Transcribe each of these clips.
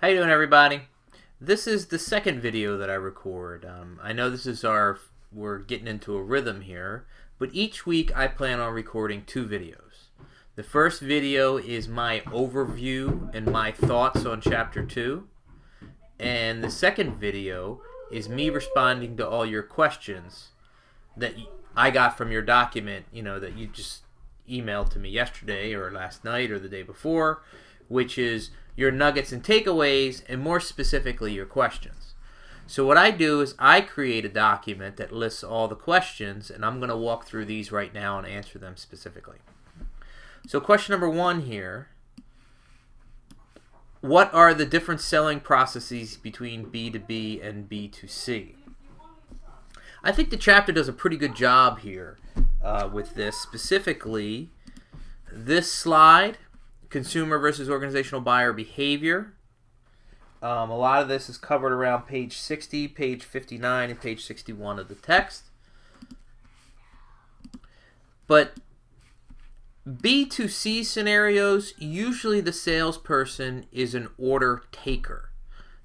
How you doing, everybody? This is the second video that I record. I know this is we're getting into a rhythm here, but each week I plan on recording two videos. The first video is my overview and my thoughts on Chapter 2, and the second video is me responding to all your questions that I got from your document, that you just emailed to me yesterday or last night or the day before, which is your nuggets and takeaways, and more specifically, your questions. So what I do is I create a document that lists all the questions, and I'm going to walk through these right now and answer them specifically. So question number 1 here: what are the different selling processes between B2B and B2C? I think the chapter does a pretty good job here with this. Specifically, this slide, consumer versus organizational buyer behavior. A lot of this is covered around page 60, page 59, and page 61 of the text. But B2C scenarios, usually the salesperson is an order taker.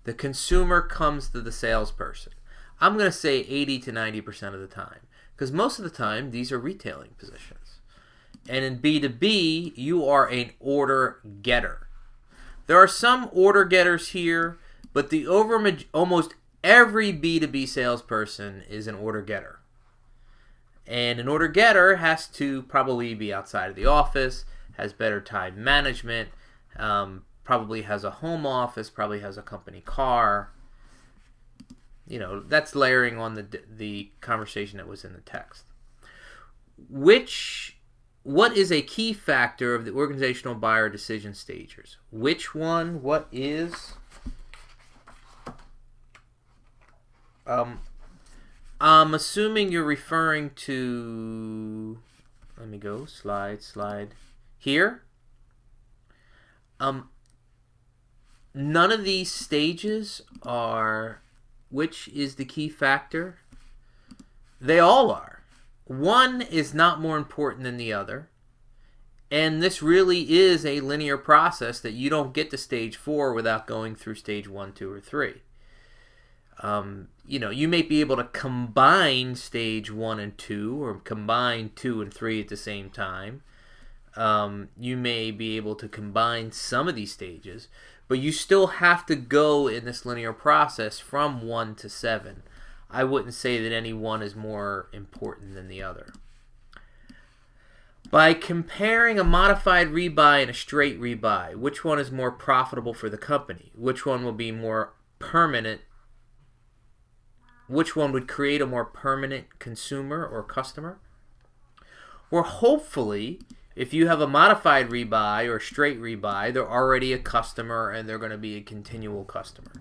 The consumer comes to the salesperson. I'm going to say 80 to 90% of the time, because most of the time these are retailing positions. And in B2B, you are an order getter. There are some order getters here, but almost every B2B salesperson is an order getter. And an order getter has to probably be outside of the office, has better time management, probably has a home office, probably has a company car. That's layering on the conversation that was in the text. What is a key factor of the organizational buyer decision stages? Which one? What is? I'm assuming you're referring to. Let me go. Slide. Here. None of these stages are. Which is the key factor? They all are. One is not more important than the other. And this really is a linear process that you don't get to stage 4 without going through stage 1, 2, or 3. You may be able to combine stage 1 and 2, or combine 2 and 3 at the same time. You may be able to combine some of these stages, but you still have to go in this linear process from 1 to 7. I wouldn't say that any one is more important than the other. By comparing a modified rebuy and a straight rebuy, which one is more profitable for the company? Which one will be more permanent? Which one would create a more permanent consumer or customer? Or hopefully, if you have a modified rebuy or straight rebuy, they're already a customer and they're going to be a continual customer.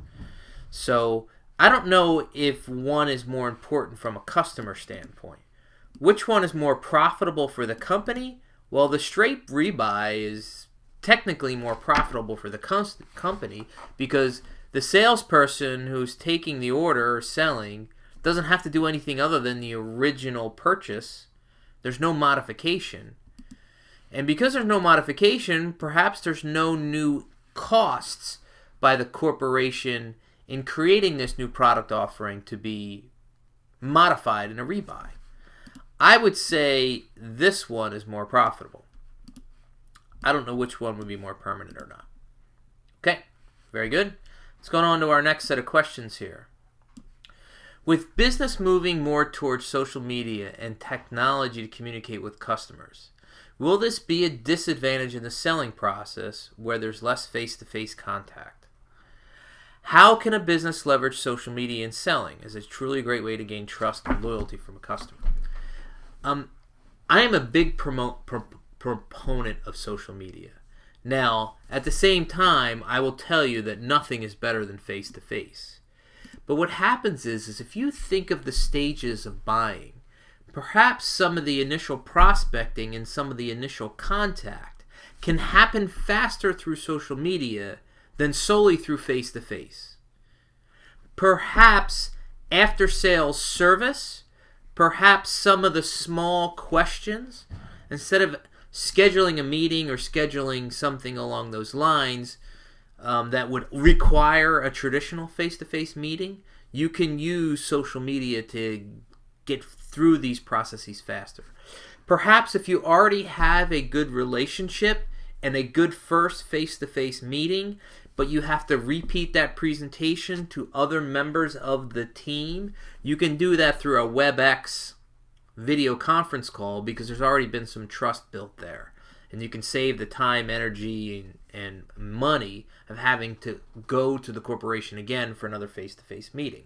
So I don't know if one is more important from a customer standpoint. Which one is more profitable for the company? Well, the straight rebuy is technically more profitable for the company because the salesperson who's taking the order or selling doesn't have to do anything other than the original purchase. There's no modification. And because there's no modification, perhaps there's no new costs by the corporation in creating this new product offering to be modified in a rebuy. I would say this one is more profitable. I don't know which one would be more permanent or not. Okay, very good. Let's go on to our next set of questions here. With business moving more towards social media and technology to communicate with customers, will this be a disadvantage in the selling process where there's less face-to-face contact? How can a business leverage social media in selling? Is it truly a great way to gain trust and loyalty from a customer? I am a big proponent of social media. Now, at the same time, I will tell you that nothing is better than face-to-face. But what happens is if you think of the stages of buying, perhaps some of the initial prospecting and some of the initial contact can happen faster through social media than solely through face-to-face. Perhaps after sales service, perhaps some of the small questions, instead of scheduling a meeting or scheduling something along those lines, that would require a traditional face-to-face meeting, you can use social media to get through these processes faster. Perhaps if you already have a good relationship and a good first face-to-face meeting, but you have to repeat that presentation to other members of the team, you can do that through a WebEx video conference call because there's already been some trust built there. And you can save the time, energy, and money of having to go to the corporation again for another face-to-face meeting.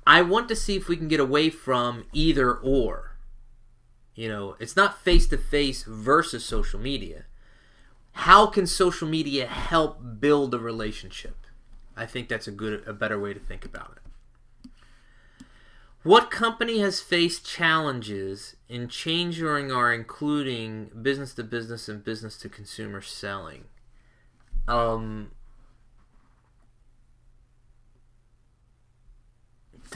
I want to see if we can get away from either or. It's not face-to-face versus social media. How can social media help build a relationship? I think that's a better way to think about it. What company has faced challenges in changing or including business-to-business and business-to-consumer selling? To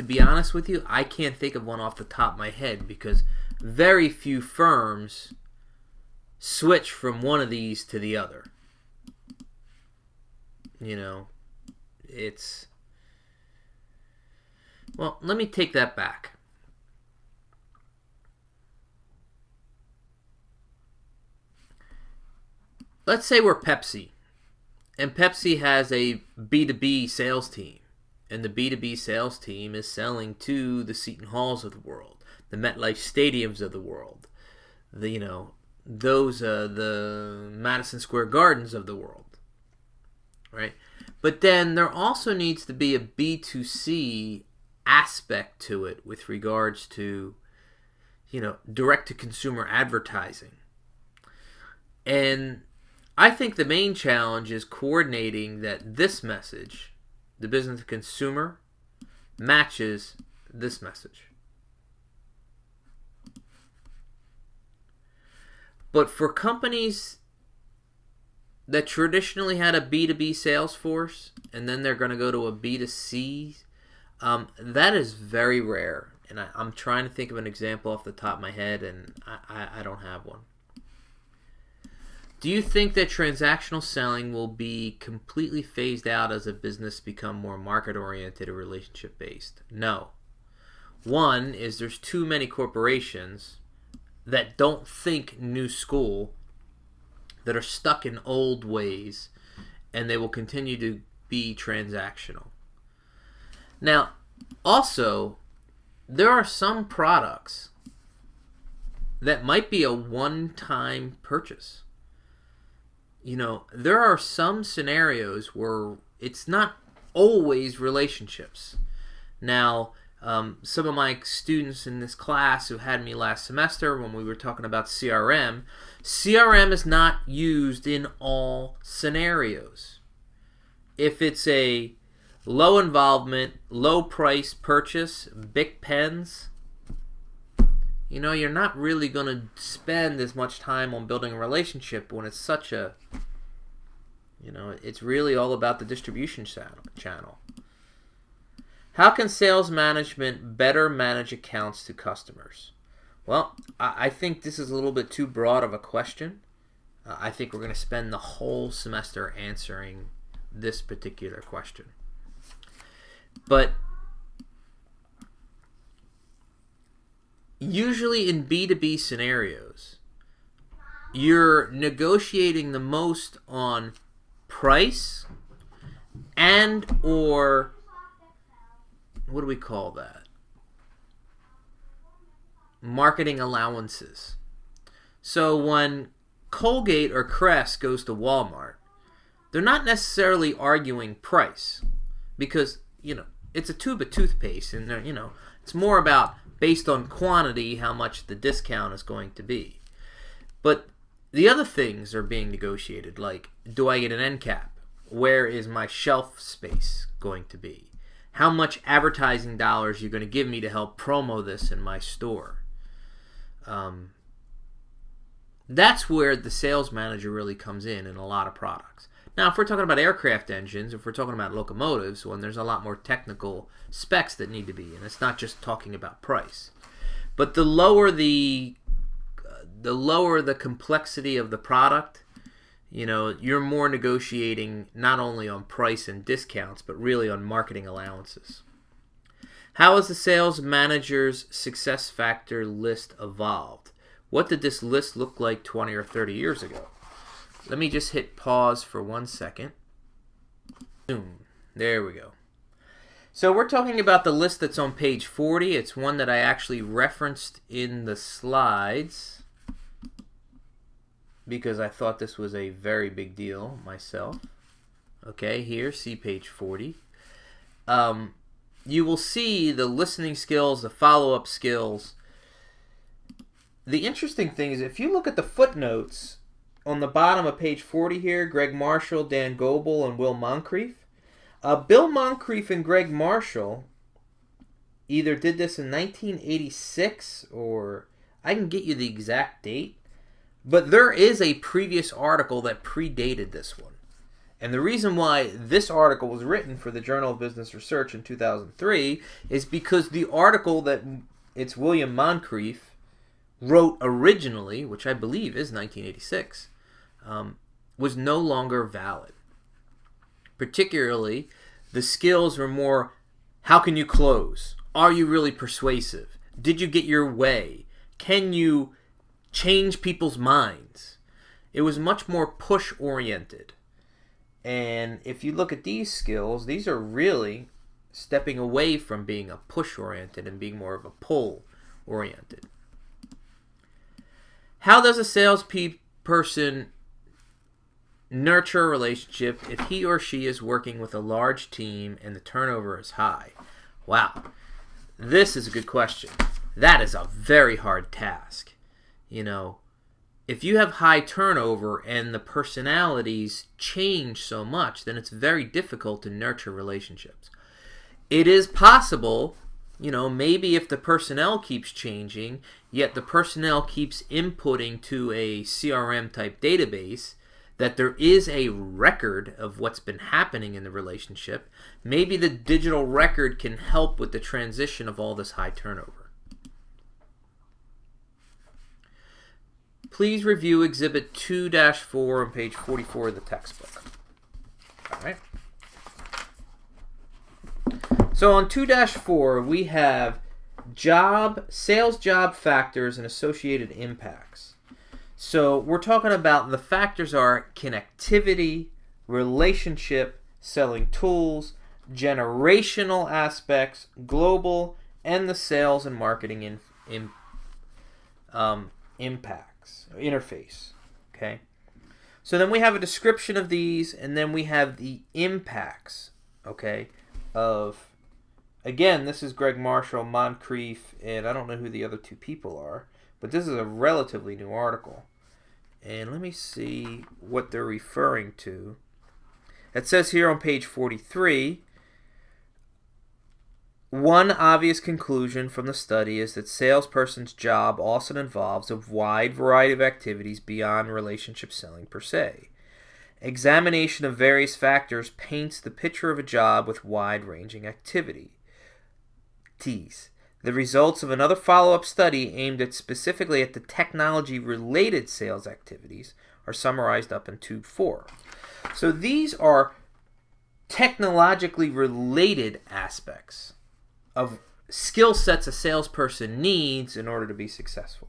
be honest with you, I can't think of one off the top of my head because very few firms switch from one of these to the other. Well, let me take that back. Let's say we're Pepsi, and Pepsi has a B2B sales team, and the B2B sales team is selling to the Seton Halls of the world, the MetLife Stadiums of the world, the Madison Square Gardens of the world, right? But then there also needs to be a B2C aspect to it with regards to, direct-to-consumer advertising. And I think the main challenge is coordinating that this message, the business-to-consumer, matches this message. But for companies that traditionally had a B2B sales force and then they're going to go to a B2C, that is very rare. And I'm trying to think of an example off the top of my head, and I don't have one. Do you think that transactional selling will be completely phased out as a business become more market-oriented or relationship-based? No. One is there's too many corporations that don't think new school, that are stuck in old ways, and they will continue to be transactional. Now, also, there are some products that might be a one-time purchase. There are some scenarios where it's not always relationships. Now, some of my students in this class who had me last semester when we were talking about CRM is not used in all scenarios. If it's a low involvement, low price purchase, big pens, you're not really going to spend as much time on building a relationship when it's such a, it's really all about the distribution channel. How can sales management better manage accounts to customers? Well, I think this is a little bit too broad of a question. I think we're going to spend the whole semester answering this particular question. But usually in B2B scenarios, you're negotiating the most on price and or what do we call that? Marketing allowances. So when Colgate or Crest goes to Walmart, they're not necessarily arguing price because, it's a tube of toothpaste and, it's more about based on quantity how much the discount is going to be. But the other things are being negotiated, like do I get an end cap? Where is my shelf space going to be? How much advertising dollars you're going to give me to help promo this in my store? That's where the sales manager really comes in a lot of products. Now, if we're talking about aircraft engines, if we're talking about locomotives, when there's a lot more technical specs that need to be, and it's not just talking about price. But the lower the complexity of the product, you're more negotiating not only on price and discounts, but really on marketing allowances. How has the sales manager's success factor list evolved? What did this list look like 20 or 30 years ago? Let me just hit pause for 1 second. Boom. There we go. So we're talking about the list that's on page 40. It's one that I actually referenced in the slides because I thought this was a very big deal myself. Okay, here, see page 40. You will see the listening skills, the follow-up skills. The interesting thing is if you look at the footnotes on the bottom of page 40 here, Greg Marshall, Dan Goebel, and Will Moncrief. Bill Moncrief and Greg Marshall either did this in 1986 or I can get you the exact date, but there is a previous article that predated this one. And the reason why this article was written for the Journal of Business Research in 2003 is because the article that it's William Moncrief wrote originally, which I believe is 1986, was no longer valid. Particularly, the skills were more, how can you close? Are you really persuasive? Did you get your way? Can you change people's minds? It was much more push-oriented. And if you look at these skills, these are really stepping away from being a push-oriented and being more of a pull-oriented. How does a salesperson nurture a relationship if he or she is working with a large team and the turnover is high? Wow, this is a good question. That is a very hard task. If you have high turnover and the personalities change so much, then it's very difficult to nurture relationships. It is possible, maybe if the personnel keeps changing, yet the personnel keeps inputting to a CRM type database, that there is a record of what's been happening in the relationship. Maybe the digital record can help with the transition of all this high turnover. Please review Exhibit 2-4 on page 44 of the textbook. All right. So on 2-4, we have sales job factors and associated impacts. So we're talking about the factors are connectivity, relationship, selling tools, generational aspects, global, and the sales and marketing impacts, or interface. Okay. So then we have a description of these, and then we have the impacts. Okay. Again, this is Greg Marshall, Moncrief, and I don't know who the other two people are, but this is a relatively new article. And let me see what they're referring to. It says here on page 43, one obvious conclusion from the study is that salesperson's job also involves a wide variety of activities beyond relationship selling per se. Examination of various factors paints the picture of a job with wide-ranging activities. The results of another follow-up study aimed specifically at the technology-related sales activities are summarized up in 2-4. So these are technologically related aspects of skill sets a salesperson needs in order to be successful.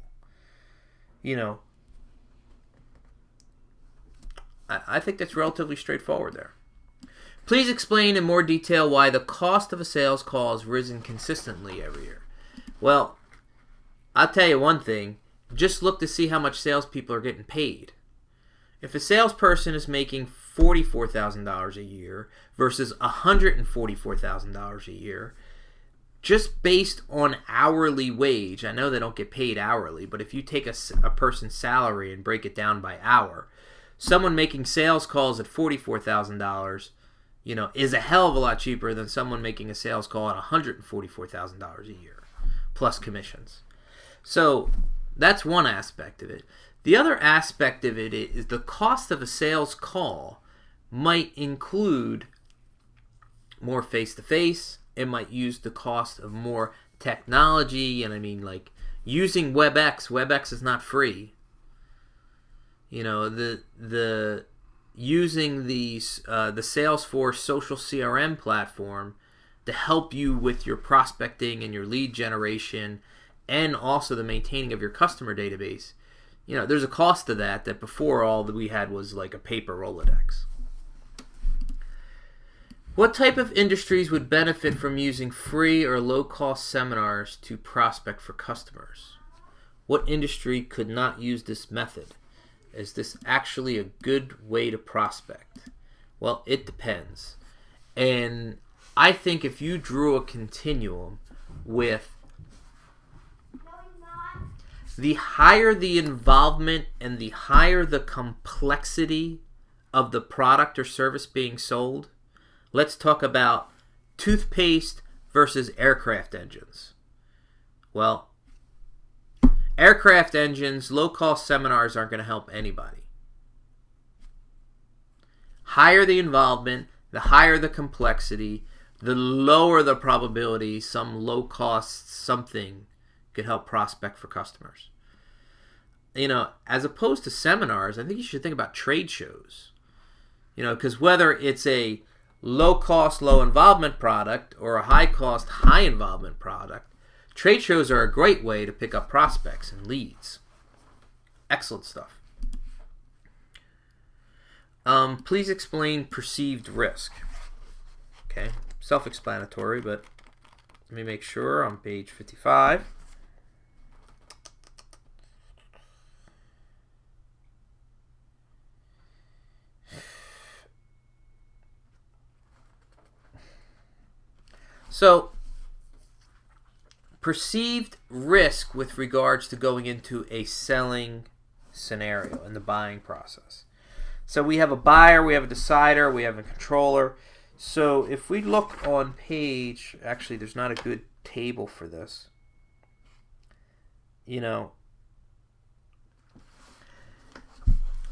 I think that's relatively straightforward there. Please explain in more detail why the cost of a sales call has risen consistently every year. Well, I'll tell you one thing. Just look to see how much salespeople are getting paid. If a salesperson is making $44,000 a year versus $144,000 a year, just based on hourly wage, I know they don't get paid hourly, but if you take a person's salary and break it down by hour, someone making sales calls at $44,000, is a hell of a lot cheaper than someone making a sales call at $144,000 a year, plus commissions. So that's one aspect of it. The other aspect of it is the cost of a sales call might include more face-to-face. It might use the cost of more technology, and I mean, like, using WebEx. WebEx is not free. The using the Salesforce social CRM platform to help you with your prospecting and your lead generation and also the maintaining of your customer database, there's a cost to that before all that we had was like a paper Rolodex. What type of industries would benefit from using free or low-cost seminars to prospect for customers? What industry could not use this method? Is this actually a good way to prospect? Well, it depends. And I think if you drew a continuum with the higher the involvement and the higher the complexity of the product or service being sold, let's talk about toothpaste versus aircraft engines. Well, aircraft engines, low-cost seminars aren't going to help anybody. Higher the involvement, the higher the complexity, the lower the probability some low-cost something could help prospect for customers. As opposed to seminars, I think you should think about trade shows. Because whether it's a low-cost, low-involvement product or a high-cost, high-involvement product, trade shows are a great way to pick up prospects and leads. Excellent stuff. Please explain perceived risk. Okay, self-explanatory, but let me make sure on page 55. So, perceived risk with regards to going into a selling scenario in the buying process. So we have a buyer, we have a decider, we have a controller. So if we look on page, actually there's not a good table for this.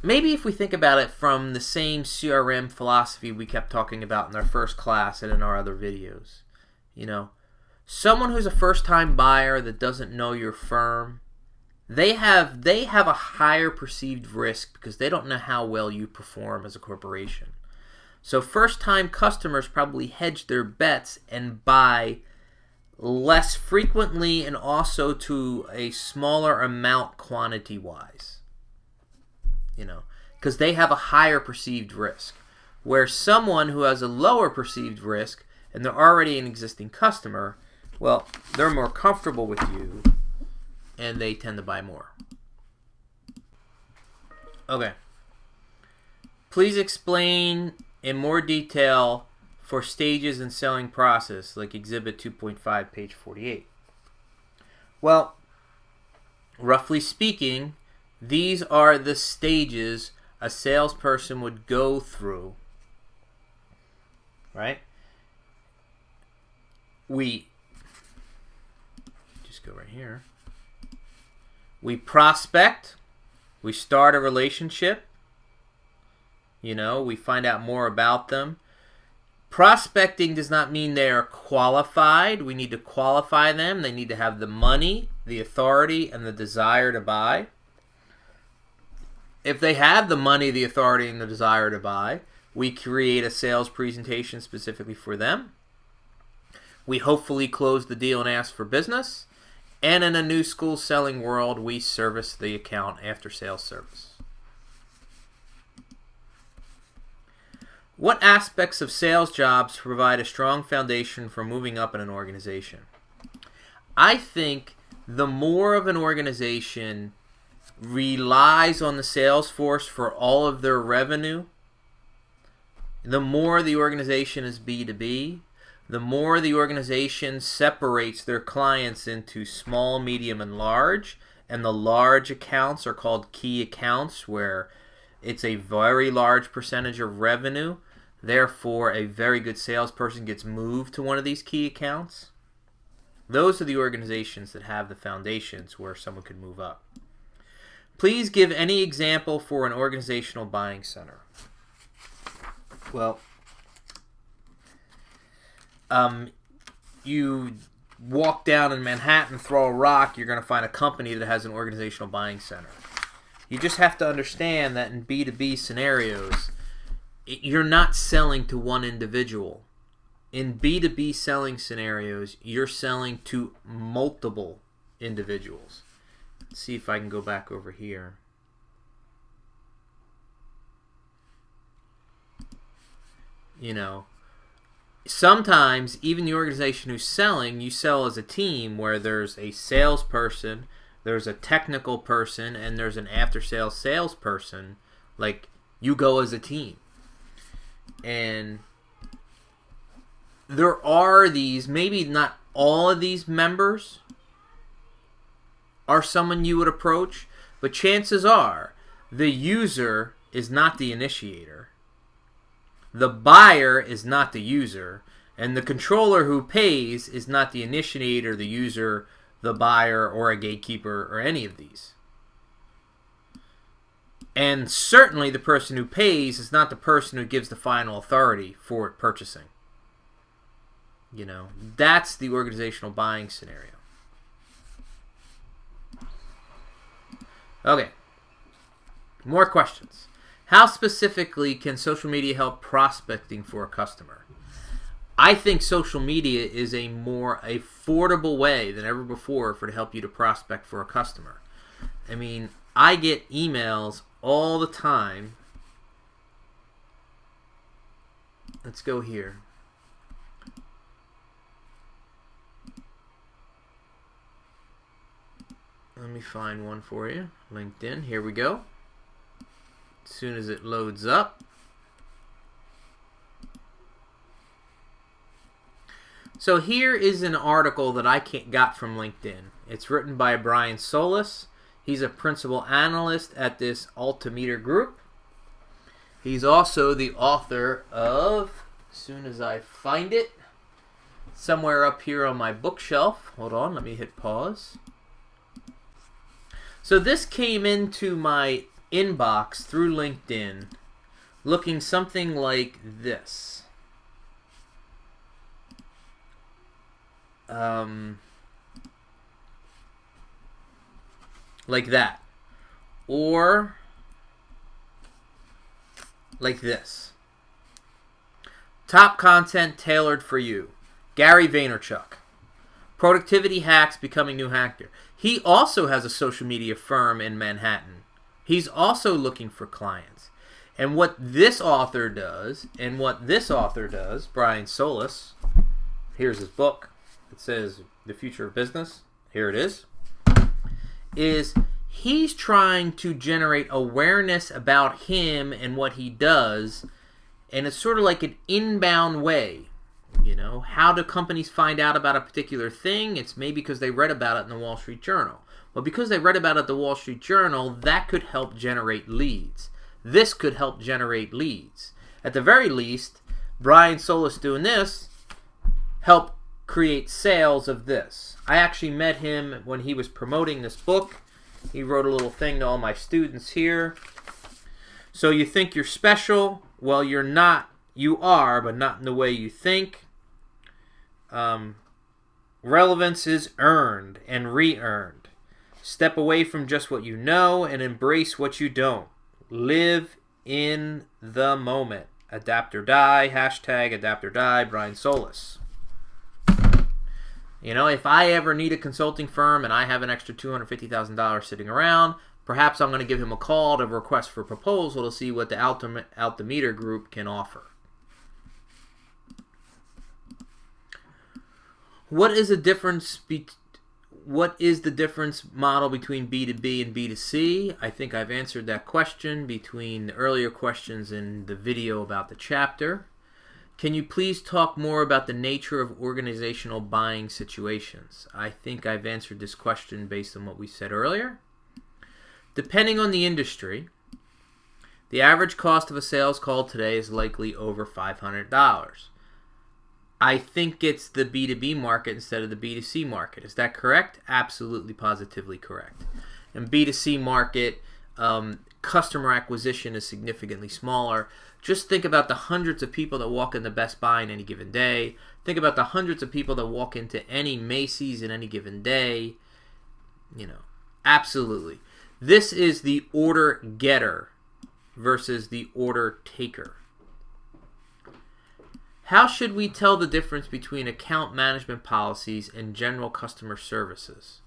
Maybe if we think about it from the same CRM philosophy we kept talking about in our first class and in our other videos. Someone who's a first-time buyer that doesn't know your firm, they have a higher perceived risk because they don't know how well you perform as a corporation. So first-time customers probably hedge their bets and buy less frequently and also to a smaller amount quantity-wise. Because they have a higher perceived risk. Where someone who has a lower perceived risk and they're already an existing customer, well, they're more comfortable with you and they tend to buy more. Okay. Please explain in more detail for stages in selling process, like Exhibit 2.5, page 48. Well, roughly speaking, these are the stages a salesperson would go through, right? We just go right here. We prospect. We start a relationship. We find out more about them. Prospecting does not mean they are qualified. We need to qualify them. They need to have the money, the authority, and the desire to buy. If they have the money, the authority, and the desire to buy, we create a sales presentation specifically for them. We hopefully close the deal and ask for business. And in a new school selling world, we service the account after sales service. What aspects of sales jobs provide a strong foundation for moving up in an organization? I think the more of an organization relies on the sales force for all of their revenue, the more the organization is B2B, the more the organization separates their clients into small, medium, and large, and the large accounts are called key accounts, where it's a very large percentage of revenue. Therefore, a very good salesperson gets moved to one of these key accounts. Those are the organizations that have the foundations where someone could move up. Please give any example for an organizational buying center. Well, you walk down in Manhattan, throw a rock, you're going to find a company that has an organizational buying center. You just have to understand that in B2B scenarios, you're not selling to one individual. In B2B selling scenarios, you're selling to multiple individuals. Let's see if I can go back over here. You know, sometimes even the organization who's selling, you sell as a team where there's a salesperson, there's a technical person, and there's an after-sales salesperson. Like, you go as a team. And there are these, maybe not all of these members are someone you would approach, but chances are the user is not the initiator. The buyer is not the user, and the controller who pays is not the initiator, the user, the buyer, or a gatekeeper, or any of these. And certainly the person who pays is not the person who gives the final authority for purchasing. You know, that's the organizational buying scenario. Okay, more questions. How specifically can social media help prospecting for a customer? I think social media is a more affordable way than ever before to help you to prospect for a customer. I mean, I get emails all the time. Let's go here. Let me find one for you. LinkedIn. Here we go. As soon as it loads up. So here is an article that I got from LinkedIn. It's written by Brian Solis. He's a principal analyst at this Altimeter group. He's also the author of, as soon as I find it, somewhere up here on my bookshelf. Hold on, let me hit pause. So this came into my inbox through LinkedIn looking something like this. Like that. Or like this. Top content tailored for you. Gary Vaynerchuk. Productivity hacks becoming new hacker. He also has a social media firm in Manhattan. He's also looking for clients. And what this author does, Brian Solis, here's his book. It says The Future of Business. Here it is he's trying to generate awareness about him and what he does, and it's sort of like an inbound way. You know, how do companies find out about a particular thing? It's maybe because they read about it in the Wall Street Journal. Well, because they read about it in the Wall Street Journal, that could help generate leads. This could help generate leads. At the very least, Brian Solis doing this helped create sales of this. I actually met him when he was promoting this book. He wrote a little thing to all my students here. So you think you're special? Well, you're not. You are, but not in the way you think. Relevance is earned and re-earned. Step away from just what you know and embrace what you don't. Live in the moment. Adapt or die. Hashtag adapt or die. Brian Solis. You know, if I ever need a consulting firm and I have an extra $250,000 sitting around, perhaps I'm going to give him a call to request for proposal to see what the Altimeter group can offer. What is the difference model between B2B and B2C? I think I've answered that question between the earlier questions in the video about the chapter. Can you please talk more about the nature of organizational buying situations? I think I've answered this question based on what we said earlier. Depending on the industry, the average cost of a sales call today is likely over $500. I think it's the B2B market instead of the B2C market. Is that correct? Absolutely, positively correct. In B2C market, customer acquisition is significantly smaller. Just think about the hundreds of people that walk into Best Buy in any given day. Think about the hundreds of people that walk into any Macy's in any given day. You know, absolutely. This is the order getter versus the order taker. How should we tell the difference between account management policies and general customer services?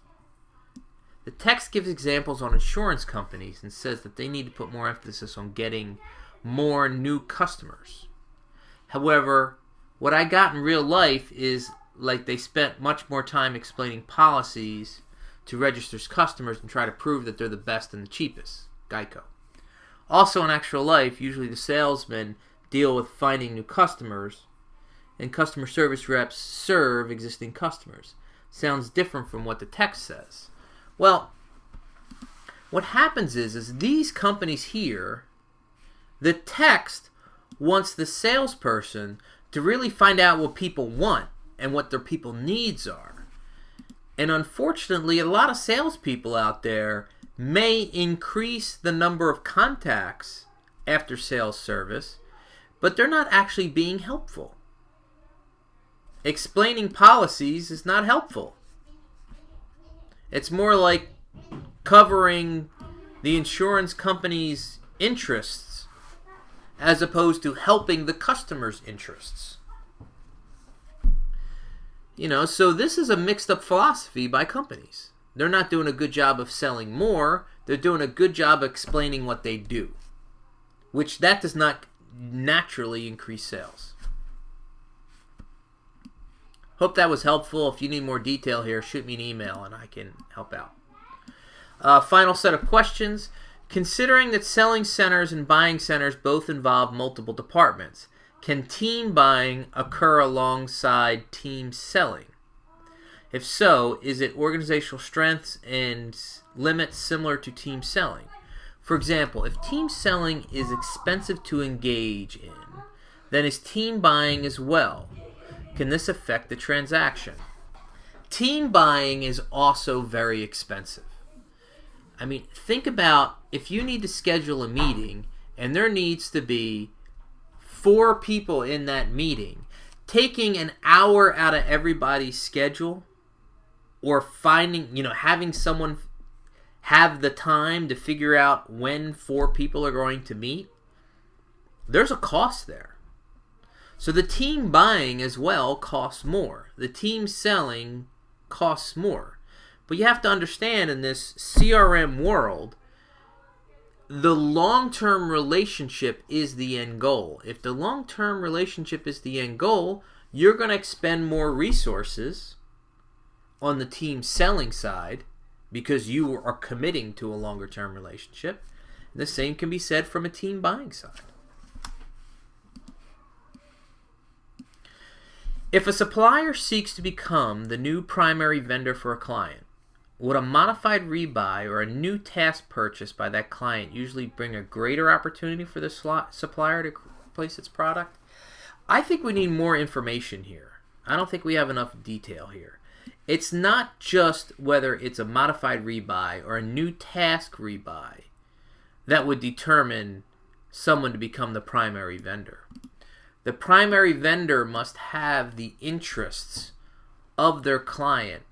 The text gives examples on insurance companies and says that they need to put more emphasis on getting more new customers. However, what I got in real life is like they spent much more time explaining policies to registered customers and try to prove that they're the best and the cheapest. Geico. Also in actual life, usually the salesmen deal with finding new customers and customer service reps serve existing customers. Sounds different from what the text says. Well, what happens is these companies here, the text wants the salesperson to really find out what people want and what their people needs are. And unfortunately, a lot of salespeople out there may increase the number of contacts after sales service, but they're not actually being helpful. Explaining policies is not helpful. It's more like covering the insurance company's interests as opposed to helping the customer's interests. So this is a mixed up philosophy by companies. They're not doing a good job of selling more. They're doing a good job of explaining what they do, which that does not naturally increase sales. Hope that was helpful. If you need more detail here, shoot me an email and I can help out. Final set of questions. Considering that selling centers and buying centers both involve multiple departments, can team buying occur alongside team selling? If so, is it organizational strengths and limits similar to team selling? For example, if team selling is expensive to engage in, then is team buying as well? Can this affect the transaction? Team buying is also very expensive. I mean, think about if you need to schedule a meeting and there needs to be 4 people in that meeting, taking an hour out of everybody's schedule or having someone have the time to figure out when 4 people are going to meet, there's a cost there. So the team buying as well costs more. The team selling costs more. But you have to understand in this CRM world, the long-term relationship is the end goal. If the long-term relationship is the end goal, you're going to expend more resources on the team selling side because you are committing to a longer-term relationship. And the same can be said from a team buying side. If a supplier seeks to become the new primary vendor for a client, would a modified rebuy or a new task purchase by that client usually bring a greater opportunity for the supplier to place its product? I think we need more information here. I don't think we have enough detail here. It's not just whether it's a modified rebuy or a new task rebuy that would determine someone to become the primary vendor. The primary vendor must have the interests of their client.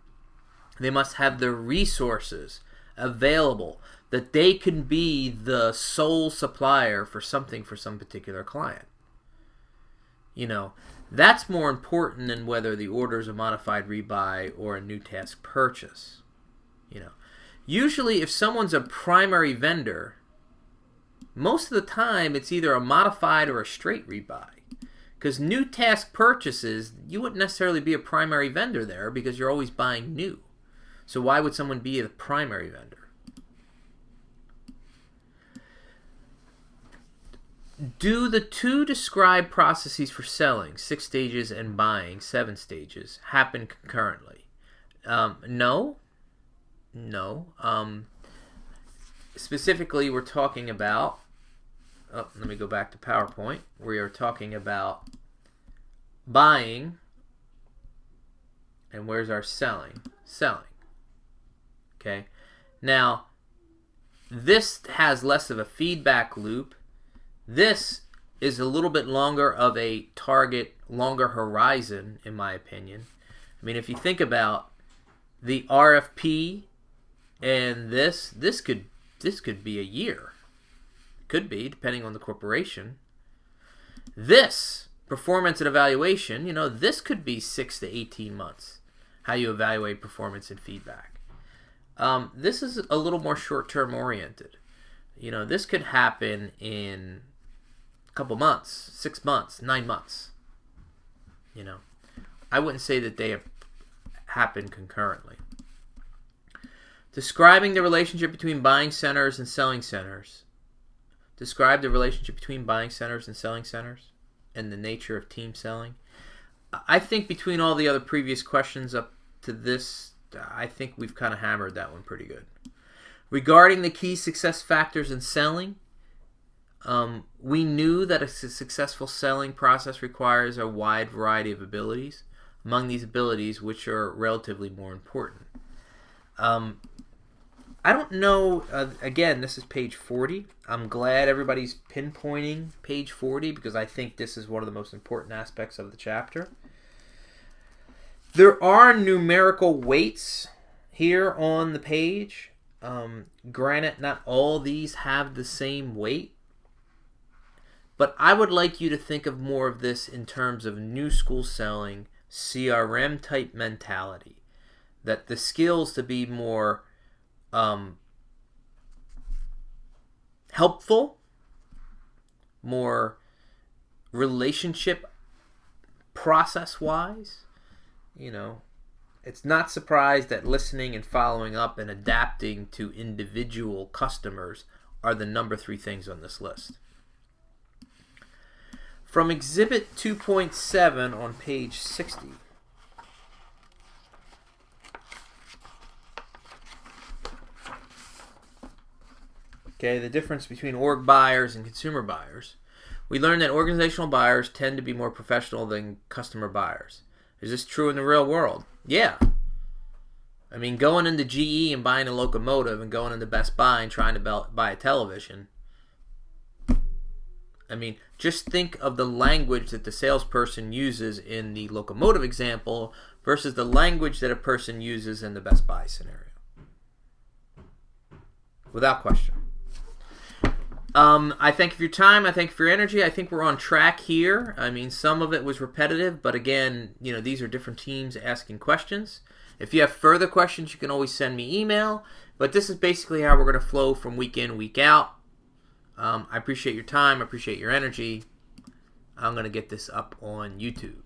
They must have the resources available that they can be the sole supplier for something for some particular client. That's more important than whether the order is a modified rebuy or a new task purchase. Usually if someone's a primary vendor, most of the time it's either a modified or a straight rebuy. Because new task purchases, you wouldn't necessarily be a primary vendor there because you're always buying new. So why would someone be a primary vendor? Do the 2 described processes for selling, 6 stages, and buying, 7 stages, happen concurrently? No. Specifically, we're talking about, let me go back to PowerPoint. We are talking about buying, and where's our selling? Selling. Okay. Now, this has less of a feedback loop. This is a little bit longer of a target, longer horizon, in my opinion. I mean, if you think about the RFP and this could be a year. Could be, depending on the corporation. This performance and evaluation, this could be 6 to 18 months, how you evaluate performance and feedback. This is a little more short-term oriented. This could happen in a couple months, 6 months, 9 months. I wouldn't say that they have happened concurrently. Describing the relationship between buying centers and selling centers. Describe the relationship between buying centers and selling centers and the nature of team selling. I think between all the other previous questions up to this, I think we've kind of hammered that one pretty good. Regarding the key success factors in selling, we knew that a successful selling process requires a wide variety of abilities. Among these abilities, which are relatively more important. I don't know, again, this is page 40. I'm glad everybody's pinpointing page 40 because I think this is one of the most important aspects of the chapter. There are numerical weights here on the page. Granted, not all these have the same weight, but I would like you to think of more of this in terms of new school selling, CRM type mentality. That the skills to be more helpful, more relationship process-wise. It's not surprised that listening and following up and adapting to individual customers are the number 3 things on this list. From Exhibit 2.7 on page 60. Okay, the difference between org buyers and consumer buyers. We learned that organizational buyers tend to be more professional than customer buyers. Is this true in the real world? Yeah. I mean, going into GE and buying a locomotive and going into Best Buy and trying to buy a television. I mean, just think of the language that the salesperson uses in the locomotive example versus the language that a person uses in the Best Buy scenario. Without question. I thank you for your time. I thank you for your energy. I think we're on track here. I mean, some of it was repetitive, but again, these are different teams asking questions. If you have further questions, you can always send me email. But this is basically how we're going to flow from week in, week out. I appreciate your time. I appreciate your energy. I'm going to get this up on YouTube.